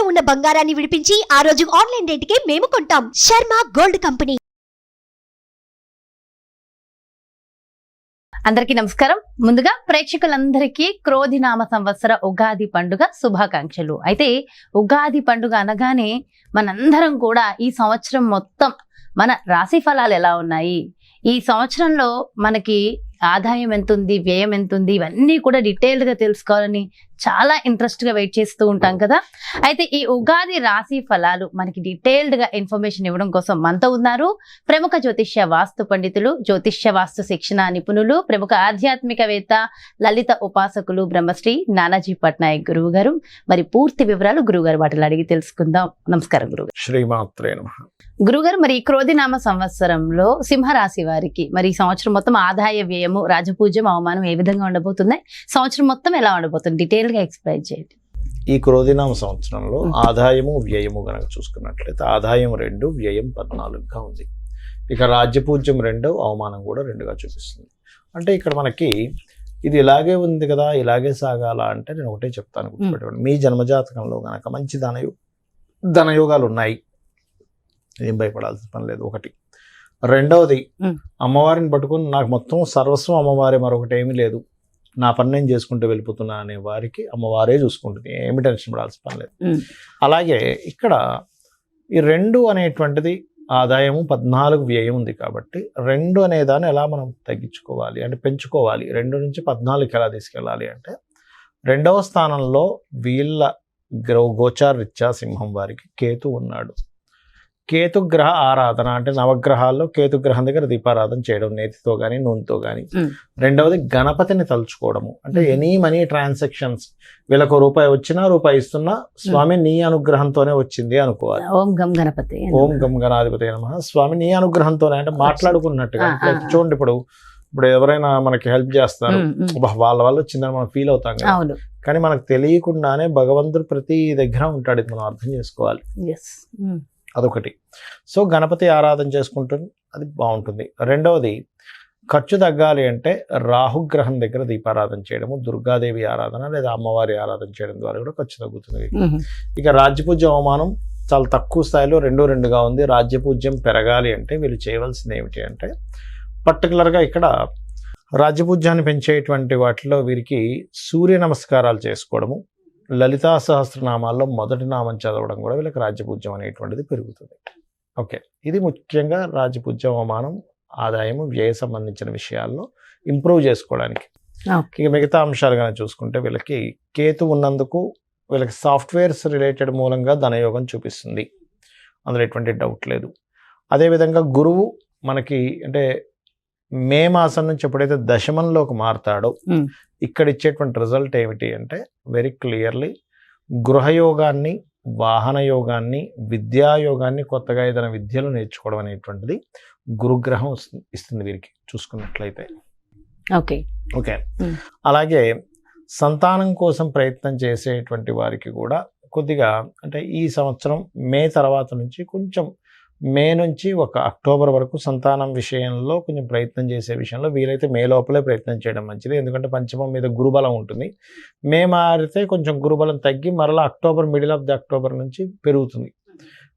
ఉన్న బంగారాన్ని విడిపించి ఆ రోజు ఆన్లైన్ రేటుకే మేము కొంటాం. Sharma gold company. అందరికీ నమస్కారం. ముందుగా ప్రేక్షకులందరికీ క్రోధినామ సంవత్సర ఉగాది పండుగ శుభాకాంక్షలు. అయితే ఉగాది పండుగ అనగానే మనందరం కూడా ఈ సంవత్సరం మొత్తం మన రాశి ఫలాలు ఎలా ఉన్నాయి, ఈ సంవత్సరంలో మనకి ఆదాయం ఎంత ఉంది, వ్యయం ఎంత ఉంది, ఇవన్నీ కూడా డీటెయిల్డ్ గా తెలుసుకోవాలని చాలా ఇంట్రెస్ట్ గా వెయిట్ చేస్తూ ఉంటాం కదా. అయితే ఈ ఉగాది రాశి ఫలాలు మనకి డీటెయిల్డ్ గా ఇన్ఫర్మేషన్ ఇవ్వడం కోసం మనతో ఉన్నారు ప్రముఖ జ్యోతిష్య వాస్తు పండితులు, జ్యోతిష్య వాస్తు శిక్షణ నిపుణులు, ప్రముఖ ఆధ్యాత్మికవేత్త, లలిత ఉపాసకులు బ్రహ్మశ్రీ నానాజీ పట్నాయక్ గురువు గారు. మరి పూర్తి వివరాలు గురువుగారు వాటిని అడిగి తెలుసుకుందాం. నమస్కారం గురుగారు. శ్రీమాత్రే నమః. గురుగారు, మరి ఈ క్రోధినామ సంవత్సరంలో సింహరాశి వారికి మరి ఈ సంవత్సరం మొత్తం ఆదాయ వ్యయము, రాజపూజ్యం, అవమానం ఏ విధంగా ఉండబోతున్నాయి, సంవత్సరం మొత్తం ఎలా ఉండబోతుంది, డీటెయిల్ గా ఎక్స్ప్లెయిన్ చేయండి. ఈ క్రోధినామ సంవత్సరంలో ఆదాయము వ్యయము గనక చూసుకున్నట్లయితే ఆదాయం 2, వ్యయం 14గా ఉంది. ఇక రాజ్యపూజ్యం 2, అవమానం కూడా 2గా చూపిస్తుంది. అంటే ఇక్కడ మనకి ఇది ఇలాగే ఉంది కదా, ఇలాగే సాగాల అంటే నేను ఒకటే చెప్తాను, గుర్తుపెట్టుకోండి. మీ జన్మజాతకంలో గనక మంచి ధనయోగాలు ఉన్నాయి, ఏం భయపడాల్సిన పని లేదు. ఒకటి. రెండవది, అమ్మవారిని పట్టుకుని నాకు మొత్తం సర్వస్వం అమ్మవారే, మరొకటి ఏమీ లేదు, నా పని నేను చేసుకుంటూ వెళ్ళిపోతున్నా అనే వారికి అమ్మవారే చూసుకుంటుంది, ఏమి టెన్షన్ పడాల్సిన పని లేదు. అలాగే ఇక్కడ ఈ 2 అనేటువంటిది ఆదాయము, 14 వ్యయం ఉంది కాబట్టి 2 అనే దాన్ని ఎలా మనం తగ్గించుకోవాలి అంటే పెంచుకోవాలి. 2 నుంచి 14కి ఎలా తీసుకెళ్ళాలి అంటే 2వ స్థానంలో వీళ్ళ గోచార రీత్యా సింహం వారికి కేతు ఉన్నాడు. కేతుగ్రహ ఆరాధన అంటే నవగ్రహాల్లో కేతుగ్రహం దగ్గర దీపారాధన చేయడం, నేతితో కానీ నూనెతో కానీ. రెండవది గణపతిని తలుచుకోవడము, అంటే ఎనీ మనీ ట్రాన్సాక్షన్స్ వీళ్ళకు రూపాయి వచ్చినా, రూపాయి ఇస్తున్నా స్వామి నీ అనుగ్రహంతోనే వచ్చింది అనుకోవాలి. ఓం గం గణపతి, ఓం గం గణాధిపతి నమః. స్వామి నీ అనుగ్రహంతోనే అంటే మాట్లాడుకున్నట్టుగా. చూడండి, ఇప్పుడు ఎవరైనా మనకి హెల్ప్ చేస్తారు, వాళ్ళ వల్ల వచ్చిందని మనం ఫీల్ అవుతాం కదా, కానీ మనకు తెలియకుండానే భగవంతుడు ప్రతి దగ్గర ఉంటాడు, ఇది మనం అర్థం చేసుకోవాలి. అదొకటి. సో గణపతి ఆరాధన చేసుకుంటుంది, అది బాగుంటుంది. రెండవది, ఖర్చు తగ్గాలి అంటే రాహుగ్రహం దగ్గర దీపారాధన చేయడము, దుర్గాదేవి ఆరాధన లేదా అమ్మవారి ఆరాధన చేయడం ద్వారా కూడా ఖర్చు తగ్గుతుంది. ఇక రాజ్యపూజ్యం, అవమానం చాలా తక్కువ స్థాయిలో 2గా ఉంది. రాజ్యపూజ్యం పెరగాలి అంటే వీళ్ళు చేయవలసింది ఏమిటి అంటే పర్టికులర్గా ఇక్కడ రాజ్యపూజ్యాన్ని పెంచేటువంటి వాటిలో వీరికి సూర్య నమస్కారాలు చేసుకోవడము, లలితా సహస్రనామాల్లో మొదటి నామం చదవడం కూడా వీళ్ళకి రాజ్యపూజ్యం అనేటువంటిది పెరుగుతుంది. ఓకే, ఇది ముఖ్యంగా రాజ్యపూజ్యం, అవమానం, ఆదాయము, వ్యయ సంబంధించిన విషయాల్లో ఇంప్రూవ్ చేసుకోవడానికి. ఇక మిగతా అంశాలు కనుక చూసుకుంటే వీళ్ళకి కేతు ఉన్నందుకు వీళ్ళకి సాఫ్ట్వేర్స్ రిలేటెడ్ మూలంగా ధనయోగం చూపిస్తుంది, అందులో ఎటువంటి డౌట్ లేదు. అదేవిధంగా గురువు మనకి అంటే మే మాసం నుంచి ఎప్పుడైతే దశమంలోకి మారతాడో ఇక్కడ ఇచ్చేటువంటి రిజల్ట్ ఏమిటి అంటే వెరీ క్లియర్లీ గృహయోగాన్ని, వాహన యోగాన్ని, విద్యాయోగాన్ని, కొత్తగా ఏదైనా విద్యలు నేర్చుకోవడం అనేటువంటిది గురుగ్రహం ఇస్తుంది వీరికి చూసుకున్నట్లయితే. ఓకే. అలాగే సంతానం కోసం ప్రయత్నం చేసేటువంటి వారికి కూడా కొద్దిగా అంటే ఈ సంవత్సరం మే తర్వాత నుంచి కొంచెం మే నుంచి ఒక అక్టోబర్ వరకు సంతానం విషయంలో కొంచెం ప్రయత్నం చేసే విషయంలో వీలైతే మే లోపలే ప్రయత్నం చేయడం మంచిది. ఎందుకంటే పంచమం మీద గురుబలం ఉంటుంది. మే మారితే కొంచెం గురుబలం తగ్గి మరలా October, middle of the October నుంచి పెరుగుతుంది.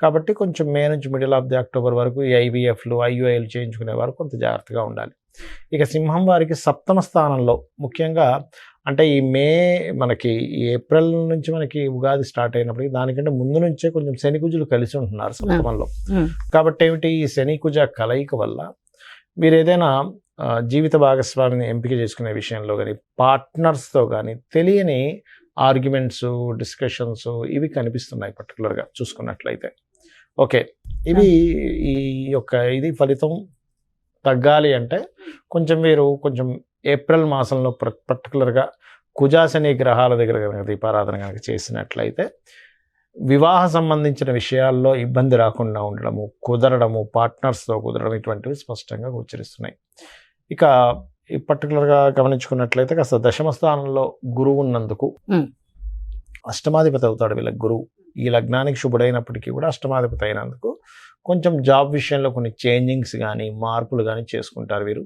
కాబట్టి కొంచెం మే నుంచి మిడిల్ ఆఫ్ ది అక్టోబర్ వరకు ఈ IVFలు, IUIలు చేయించుకునే వారు కొంత జాగ్రత్తగా ఉండాలి. ఇక సింహం వారికి 7వ స్థానంలో ముఖ్యంగా అంటే ఈ మే మనకి ఏప్రిల్ నుంచి మనకి ఉగాది స్టార్ట్ అయినప్పటికీ దానికంటే ముందు నుంచే కొంచెం శనికుజులు కలిసి ఉంటున్నారు 7వ. కాబట్టి ఏమిటి, ఈ శనికుజ కలయిక వల్ల మీరు ఏదైనా జీవిత భాగస్వామిని ఎంపిక చేసుకునే విషయంలో కానీ, పార్ట్నర్స్తో కానీ తెలియని ఆర్గ్యుమెంట్స్, డిస్కషన్స్ ఇవి కనిపిస్తున్నాయి పర్టికులర్గా చూసుకున్నట్లయితే. ఓకే, ఇవి ఈ యొక్క ఇది ఫలితం తగ్గాలి అంటే కొంచెం మీరు కొంచెం ఏప్రిల్ మాసంలో పర్టికులర్గా కుజాశని గ్రహాల దగ్గర కనుక దీపారాధన కనుక చేసినట్లయితే వివాహ సంబంధించిన విషయాల్లో ఇబ్బంది రాకుండా ఉండడము, కుదరడము, పార్ట్నర్స్తో కుదరడం ఇటువంటివి స్పష్టంగా గోచరిస్తున్నాయి. ఇక పర్టికులర్గా గమనించుకున్నట్లయితే కాస్త దశమ స్థానంలో గురువు ఉన్నందుకు అష్టమాధిపతి అవుతాడు వీళ్ళకి గురువు. ఈ లగ్నానికి శుభుడైనప్పటికీ కూడా అష్టమాధిపతి అయినందుకు కొంచెం జాబ్ విషయంలో కొన్ని చేంజింగ్స్ కానీ మార్పులు కానీ చేసుకుంటారు వీరు.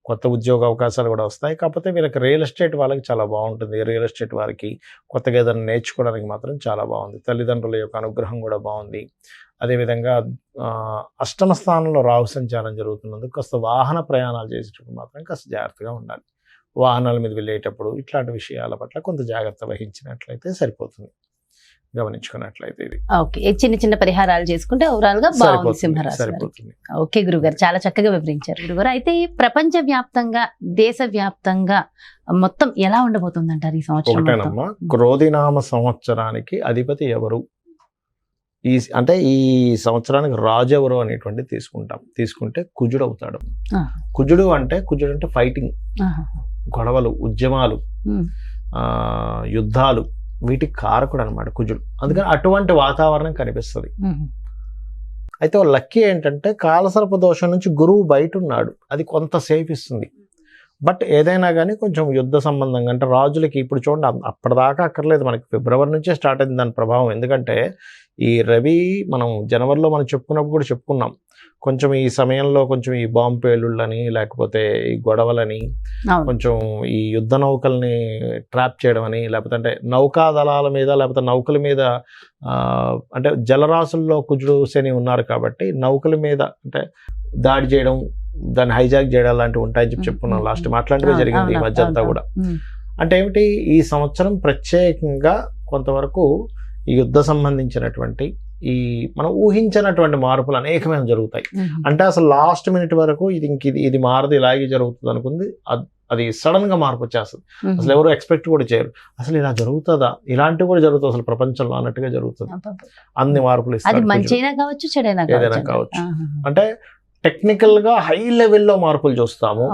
కొత్త ఉద్యోగ అవకాశాలు కూడా వస్తాయి. కాకపోతే వీళ్ళకి రియల్ ఎస్టేట్ వాళ్ళకి చాలా బాగుంటుంది. రియల్ ఎస్టేట్ వారికి కొత్తగా ఏదైనా నేర్చుకోవడానికి మాత్రం చాలా బాగుంది. తల్లిదండ్రుల యొక్క అనుగ్రహం కూడా బాగుంది. అదేవిధంగా అష్టమ స్థానంలో రాహు సంచారం జరుగుతున్నందుకు కాస్త వాహన ప్రయాణాలు చేసేటప్పుడు మాత్రం కాస్త జాగ్రత్తగా ఉండాలి. వాహనాల మీద వెళ్ళేటప్పుడు ఇట్లాంటి విషయాల పట్ల కొంత జాగ్రత్త వహించినట్లయితే సరిపోతుంది, గమనించుకున్నట్లయితే. ఇది ఓకే, చిన్న చిన్న పరిహారాలు చేసుకుంటే ఓవరాల్ గా బాగుంది సింహరాశి వారికి. సరిపోతుంది. ఓకే గురుగారు, చాలా చక్కగా వివరించారు గురుగారు. అయితే ప్రపంచ వ్యాప్తంగా, దేశ వ్యాప్తంగా మొత్తం ఎలా ఉండబోతుంది అంటారు ఈ సంవత్సరం? ఒకటేనమ్మా, క్రోధినామ సంవత్సరానికి అధిపతి ఎవరు, అంటే ఈ సంవత్సరానికి రాజు ఎవరు అనేటువంటిది తీసుకుంటే కుజుడు అవుతాడు. కుజుడు అంటే ఫైటింగ్, గొడవలు, ఉద్యమాలు, యుద్ధాలు, వీటికి కారకుడు అనమాట కుజుడు. అందుకని అటువంటి వాతావరణం కనిపిస్తుంది. అయితే లక్కీ ఏంటంటే కాలసర్ప దోషం నుంచి గురువు బయట ఉన్నాడు, అది కొంత సేఫ్ ఇస్తుంది. బట్ ఏదైనా కానీ కొంచెం యుద్ధ సంబంధంగా, అంటే రాజులకి ఇప్పుడు చూడండి అప్పటిదాకా అక్కర్లేదు, మనకి ఫిబ్రవరి నుంచే స్టార్ట్ అయింది దాని ప్రభావం. ఎందుకంటే ఈ రవి మనం జనవరిలో మనం చెప్పుకున్నప్పుడు కూడా చెప్పుకున్నాం, కొంచెం ఈ సమయంలో కొంచెం ఈ బాంబు పేలుళ్ళని, లేకపోతే ఈ గొడవలని, కొంచెం ఈ యుద్ధ నౌకల్ని ట్రాప్ చేయడం అని, లేకపోతే అంటే నౌకా దళాల మీద, లేకపోతే నౌకల మీద, అంటే జలరాశుల్లో కుజుడు శని ఉన్నారు కాబట్టి నౌకల మీద అంటే దాడి చేయడం, దాన్ని హైజాక్ చేయడం లాంటివి ఉంటాయని చెప్పుకున్నాం లాస్ట్ మాట్లాడితే జరిగింది ఈ మధ్య అంతా కూడా. అంటే ఏమిటి, ఈ సంవత్సరం ప్రత్యేకంగా కొంతవరకు ఈ యుద్ధ సంబంధించినటువంటి ఈ మనం ఊహించినటువంటి మార్పులు అనేకమైన జరుగుతాయి. అంటే అసలు లాస్ట్ మినిట్ వరకు ఇది మారదు, ఇలాగే జరుగుతుంది అనుకుంది, అది సడన్ గా మార్పు వచ్చేస్తుంది. అసలు ఎవరు ఎక్స్పెక్ట్ కూడా చేయరు, అసలు ఇలా జరుగుతుందా, ఇలాంటివి కూడా జరుగుతుంది అసలు ప్రపంచంలో అన్నట్టుగా జరుగుతుంది. అన్ని మార్పులు ఏదైనా కావచ్చు. అంటే టెక్నికల్ గా హై లెవెల్లో మార్పులు చూస్తాము,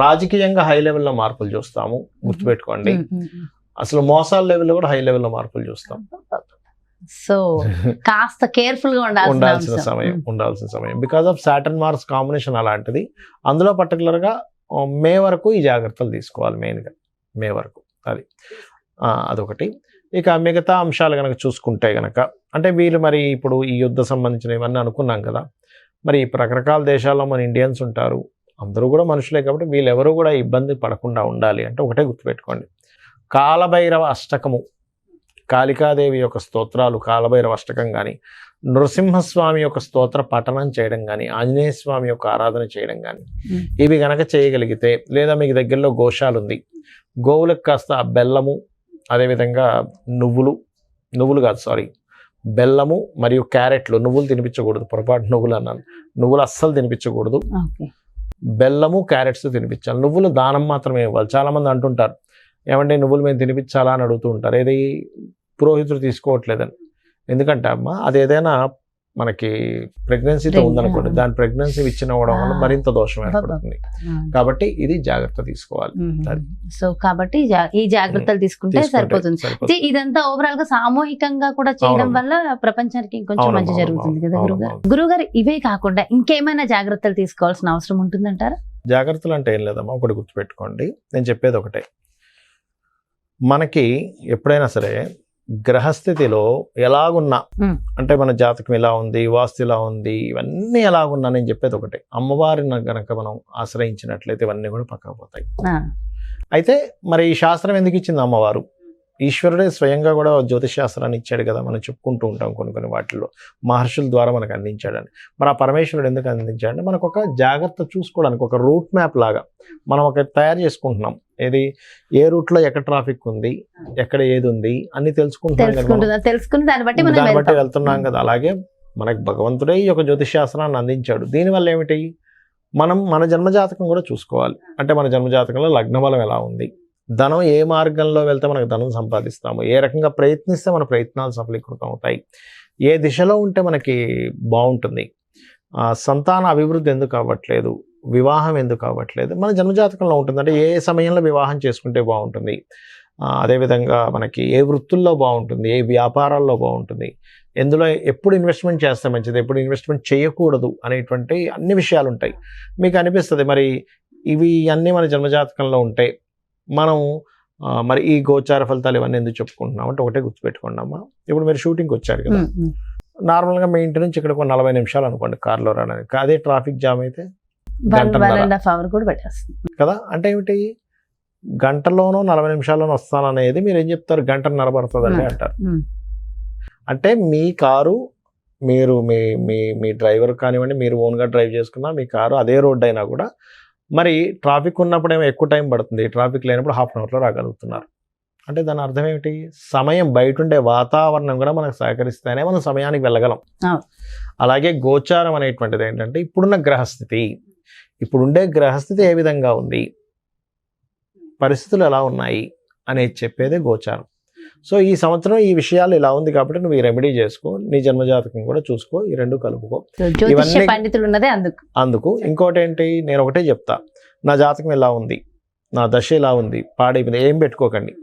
రాజకీయంగా హై లెవెల్లో మార్పులు చూస్తాము, గుర్తుపెట్టుకోండి. అసలు మోసాల లెవెల్లో కూడా హై లెవెల్లో మార్పులు చూస్తాం. సో కాస్త కేర్ఫుల్ గా ఉండాల్సిన సమయం because of Saturn Mars combination అలాంటిది. అందులో పర్టికులర్ గా మే వరకు ఈ జాగ్రత్తలు తీసుకోవాలి, మెయిన్ గా మే వరకు. అదొకటి. ఇక మిగతా అంశాలు కనుక చూసుకుంటే గనక, అంటే వీళ్ళు మరి ఇప్పుడు ఈ యుద్ధ సంబంధించిన ఇవన్నీ అనుకున్నాం కదా, మరి రకరకాల దేశాల్లో మన ఇండియన్స్ ఉంటారు, అందరూ కూడా మనుషులే కాబట్టి వీళ్ళెవరూ కూడా ఇబ్బంది పడకుండా ఉండాలి అంటే ఒకటే గుర్తుపెట్టుకోండి, కాలభైరవ అష్టకము, కాళికాదేవి యొక్క స్తోత్రాలు, కాలభైరవ అష్టకం కానీ, నృసింహస్వామి యొక్క స్తోత్ర పఠనం చేయడం కానీ, ఆంజనేయ స్వామి యొక్క ఆరాధన చేయడం కానీ, ఇవి గనక చేయగలిగితే, లేదా మీకు దగ్గరలో గోశాల ఉంది, గోవులకు కాస్త బెల్లము, అదేవిధంగా నువ్వులు కాదు సారీ బెల్లము మరియు క్యారెట్లు, నువ్వులు తినిపించకూడదు, పొరపాటు నువ్వులు అన్నాను, నువ్వులు అస్సలు తినిపించకూడదు, బెల్లము క్యారెట్స్ తినిపించాలి. నువ్వులు దానం మాత్రమే ఇవ్వాలి. చాలా మంది అంటుంటారు, ఏమంటే నువ్వులు మేము తినిపించాలా అని అడుగుతూ ఉంటారు, ఏది పురోహితుడు తీసుకోవట్లేదని. ఎందుకంటే అమ్మ అది ఏదైనా మనకి ప్రెగ్నెన్సీతో ఉందనుకోండి, దాని ప్రెగ్నెన్సీ ఇచ్చిన అవ్వడం వల్ల మరింత దోషం ఏర్పడుతుంది. కాబట్టి ఇది జాగ్రత్త తీసుకోవాలి. సో కాబట్టి ఈ జాగ్రత్తలు తీసుకుంటే సరిపోతుంది. ఇదంతా ఓవరాల్ గా సామూహికంగా కూడా చేయడం వల్ల ప్రపంచానికి ఇంకొంచెం మంచి జరుగుతుంది కదా గురుగారు. ఇవే కాకుండా ఇంకేమైనా జాగ్రత్తలు తీసుకోవాల్సిన అవసరం ఉంటుందంటారా? జాగ్రత్తలు అంటే ఏం లేదమ్మా, ఒకటి గుర్తుపెట్టుకోండి, నేను చెప్పేది ఒకటే, మనకి ఎప్పుడైనా సరే గ్రహస్థితిలో ఎలాగున్నా, అంటే మన జాతకం ఎలా ఉంది, వాస్తు ఎలా ఉంది, ఇవన్నీ ఎలాగున్నా, నేను చెప్పేది ఒకటే, అమ్మవారిని గనక మనం ఆశ్రయించినట్లయితే ఇవన్నీ కూడా పక్కకు పోతాయి. అయితే మరి ఈ శాస్త్రం ఎందుకు ఇచ్చింది అమ్మవారు? ఈశ్వరుడే స్వయంగా కూడా జ్యోతిష్ శాస్త్రాన్ని ఇచ్చాడు కదా, మనం చెప్పుకుంటూ ఉంటాం కొన్ని వాటిల్లో, మహర్షుల ద్వారా మనకు అందించాడని. మరి ఆ పరమేశ్వరుడు ఎందుకు అందించాడంటే మనకు ఒక జాగ్రత్త చూసుకోవడానికి, ఒక రూట్ మ్యాప్ లాగా మనం ఒక తయారు చేసుకుంటున్నాం. ఏది, ఏ రూట్ లో ఎక్కడ ట్రాఫిక్ ఉంది, ఎక్కడ ఏది ఉంది అన్ని తెలుసుకుని దాన్ని బట్టి వెళ్తున్నాం కదా. అలాగే మనకు భగవంతుడే ఈ యొక్క జ్యోతిష్ శాస్త్రాన్ని అందించాడు. దీనివల్ల ఏమిటి, మనం మన జన్మజాతకం కూడా చూసుకోవాలి. అంటే మన జన్మజాతకంలో లగ్నబలం ఎలా ఉంది, ధనం ఏ మార్గంలో వెళ్తే మనకు ధనం సంపాదిస్తాము, ఏ రకంగా ప్రయత్నిస్తే మన ప్రయత్నాలు సఫలీకృతం అవుతాయి, ఏ దిశలో ఉంటే మనకి బాగుంటుంది, సంతాన అభివృద్ధి ఎందుకు అవ్వట్లేదు, వివాహం ఎందుకు అవ్వట్లేదు, మన జన్మజాతకంలో ఉంటుంది. అంటే ఏ సమయంలో వివాహం చేసుకుంటే బాగుంటుంది, అదేవిధంగా మనకి ఏ వృత్తుల్లో బాగుంటుంది, ఏ వ్యాపారాల్లో బాగుంటుంది, ఎందులో ఎప్పుడు ఇన్వెస్ట్మెంట్ చేస్తే మంచిది, ఎప్పుడు ఇన్వెస్ట్మెంట్ చేయకూడదు అనేటువంటి అన్ని విషయాలు ఉంటాయి. మీకు అనిపిస్తుంది మరి ఇవి అన్నీ మన జన్మజాతకంలో ఉంటాయి, మనం మరి ఈ గోచార ఫలితాలు ఇవన్నీ ఎందుకు చెప్పుకుంటున్నాం అంటే ఒకటే గుర్తుపెట్టుకోండి అమ్మా, ఇప్పుడు మీరు షూటింగ్కి వచ్చారు కదా, నార్మల్గా మీ ఇంటి నుంచి ఇక్కడ 40 నిమిషాలు అనుకోండి కార్లో రావడానికి. అదే ట్రాఫిక్ జామ్ అయితే గంటన్నర 1.5 hours కూడా పెట్టేస్తుంది కదా. అంటే ఏమిటి, గంటలోనో 40 నిమిషాల్లోనో వస్తాననేది మీరు ఏం చెప్తారు, గంటన్నర పడుతుందండి అంటారు. అంటే మీ కారు మీరు మీ మీ మీ డ్రైవర్ కానివ్వండి, మీరు ఓన్గా డ్రైవ్ చేసుకున్నా మీ కారు అదే రోడ్ అయినా కూడా మరి ట్రాఫిక్ ఉన్నప్పుడు ఏమో ఎక్కువ టైం పడుతుంది, ట్రాఫిక్ లేనప్పుడు 1/2 అవర్లో రాగలుగుతున్నారు. అంటే దాని అర్థం ఏమిటి, సమయం బయట ఉండే వాతావరణం కూడా మనకు సహకరిస్తేనే మనం సమయానికి వెళ్ళగలం. అలాగే గోచారం అనేటువంటిది ఏంటంటే ఇప్పుడున్న గ్రహస్థితి, ఇప్పుడుండే గ్రహస్థితి ఏ విధంగా ఉంది, పరిస్థితులు ఎలా ఉన్నాయి అనేది చెప్పేదే గోచారం. సో ఈ సంవత్సరం ఈ విషయాలు ఇలా ఉంది కాబట్టి నువ్వు ఈ రెమెడీ చేసుకో, నీ జన్మజాతకం కూడా చూసుకో, ఈ రెండు కలుపుకో. జ్యోతిష్య పండితులు ఉన్నదే అందుకు. ఇంకోటి ఏంటి, నేను ఒకటే చెప్తా, నా జాతకం ఎలా ఉంది, నా దశ ఎలా ఉంది, పాడైపోయింది ఏం పెట్టుకోకండి,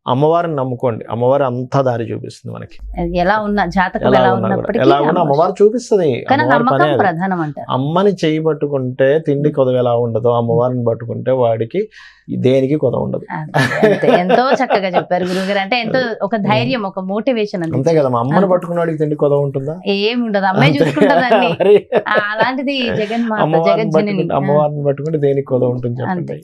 అమ్మవారిని నమ్ముకోండి. అమ్మవారి అంతా దారి చూపిస్తుంది మనకి. ఎలా ఉన్నా జాతకం ఎలా ఉన్నప్పటికీ ఎలా ఉన్నా అమ్మవారు చూపిస్తుంది. ప్రధానం అంటారు. అమ్మని చేయి పట్టుకుంటే తిండి కొదవ ఎలా ఉండదో, అమ్మవారిని పట్టుకుంటే వాడికి దేనికి కొదవ ఉండదు. ఎంతో చక్కగా చెప్పారు గురువుగారు. అంటే ఎంతో ఒక ధైర్యం, ఒక మోటివేషన్ అంతే కదా. అమ్మని పట్టుకున్న వాడికి తిండి కొదవ ఉంటుందా? ఏమి ఉండదు, అమ్మాయి చూసుకుంటుందండి. అలాంటిది జగన్మాత అమ్మవారిని పట్టుకుంటే దేనికి కొదవ ఉంటుంది చెప్పండి.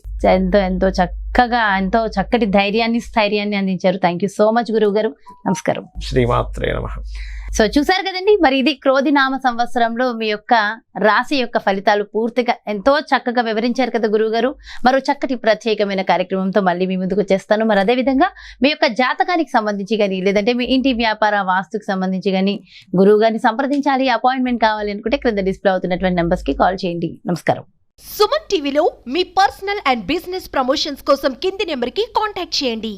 ఎంతో చక్కగా, ఎంతో చక్కటి ధైర్యాన్ని స్థైర్యాన్ని అందించారు. థ్యాంక్ యూ సో మచ్ గురువు గారు. నమస్కారం. శ్రీమాత్రే నమః. సో చూసారు కదండి, మరి ఇది క్రోధినామ సంవత్సరంలో మీ యొక్క రాశి యొక్క ఫలితాలు పూర్తిగా ఎంతో చక్కగా వివరించారు కదా గురువు గారు. మరో చక్కటి ప్రత్యేకమైన కార్యక్రమంతో మళ్ళీ మీ ముందుకు వచ్చేస్తాను. మరి అదేవిధంగా మీ యొక్క జాతకానికి సంబంధించి కానీ, లేదంటే మీ ఇంటి వ్యాపార వాస్తుకు సంబంధించి కానీ గురువు గారిని సంప్రదించాలి, అపాయింట్మెంట్ కావాలి అనుకుంటే క్రింద డిస్ప్లే అవుతున్నటువంటి నెంబర్స్ కి కాల్ చేయండి. నమస్కారం. సుమన్ టీవీలో మీ పర్సనల్ అండ్ బిజినెస్ ప్రమోషన్స్ కోసం కింది నెంబర్కి కాంటాక్ట్ చేయండి.